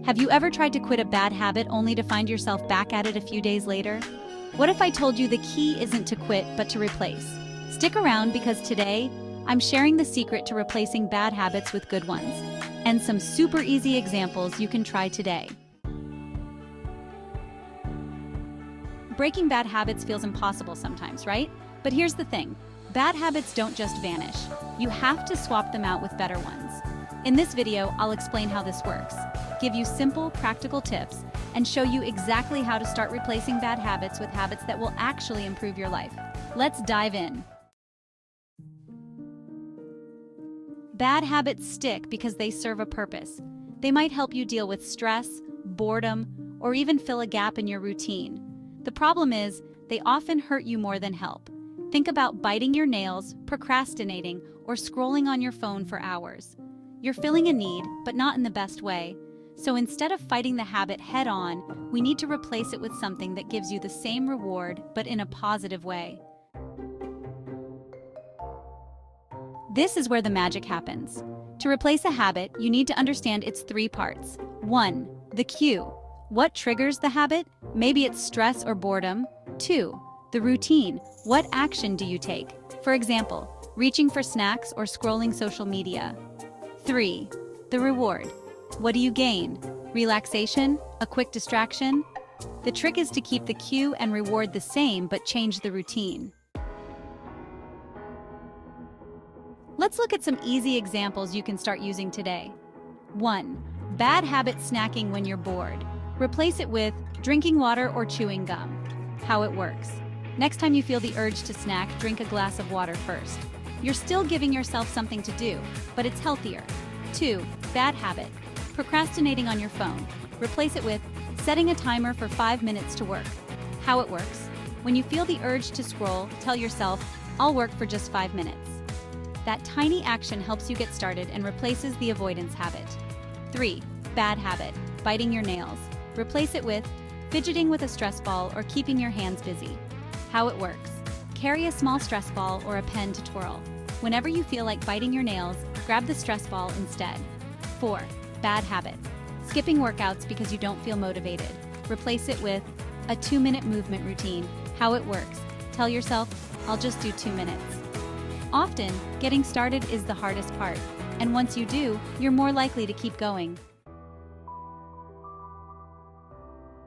Have you ever tried to quit a bad habit only to find yourself back at it a few days later? What if I told you the key isn't to quit, but to replace? Stick around because today, I'm sharing the secret to replacing bad habits with good ones, and some super easy examples you can try today. Breaking bad habits feels impossible sometimes, right? But here's the thing, bad habits don't just vanish. You have to swap them out with better ones. In this video, I'll explain how this works, give you simple, practical tips, and show you exactly how to start replacing bad habits with habits that will actually improve your life. Let's dive in. Bad habits stick because they serve a purpose. They might help you deal with stress, boredom, or even fill a gap in your routine. The problem is, they often hurt you more than help. Think about biting your nails, procrastinating, or scrolling on your phone for hours. You're filling a need, but not in the best way. So instead of fighting the habit head-on, we need to replace it with something that gives you the same reward, but in a positive way. This is where the magic happens. To replace a habit, you need to understand its three parts. 1. The cue. What triggers the habit? Maybe it's stress or boredom. 2. The routine. What action do you take? For example, reaching for snacks or scrolling social media. 3. The reward. What do you gain? Relaxation? A quick distraction? The trick is to keep the cue and reward the same but change the routine. Let's look at some easy examples you can start using today. 1. Bad habit snacking when you're bored. Replace it with drinking water or chewing gum. How it works. Next time you feel the urge to snack, drink a glass of water first. You're still giving yourself something to do, but it's healthier. 2. Bad habit. Procrastinating on your phone. Replace it with setting a timer for 5 minutes to work. How it works. When you feel the urge to scroll, tell yourself, I'll work for just 5 minutes. That tiny action helps you get started and replaces the avoidance habit. 3. Bad habit. Biting your nails. Replace it with fidgeting with a stress ball or keeping your hands busy. How it works. Carry a small stress ball or a pen to twirl. Whenever you feel like biting your nails, grab the stress ball instead. 4. Bad habit. Skipping workouts because you don't feel motivated. Replace it with a 2-minute movement routine. How it works. Tell yourself, I'll just do 2 minutes. Often, getting started is the hardest part, and once you do, you're more likely to keep going.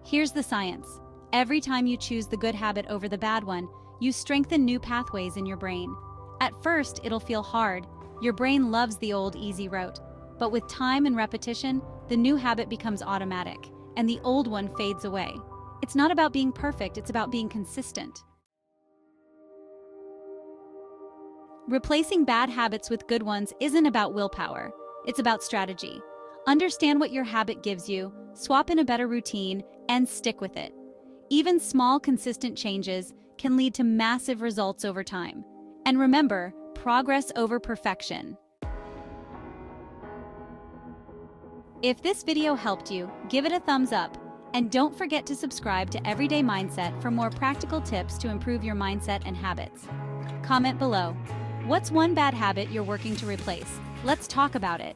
Here's the science. Every time you choose the good habit over the bad one, you strengthen new pathways in your brain. At first, it'll feel hard. Your brain loves the old easy route. But with time and repetition, the new habit becomes automatic, and the old one fades away. It's not about being perfect, it's about being consistent. Replacing bad habits with good ones isn't about willpower, it's about strategy. Understand what your habit gives you, swap in a better routine, and stick with it. Even small, consistent changes can lead to massive results over time. And remember, progress over perfection. If this video helped you, give it a thumbs up, and don't forget to subscribe to Everyday Mindset for more practical tips to improve your mindset and habits. Comment below. What's one bad habit you're working to replace? Let's talk about it.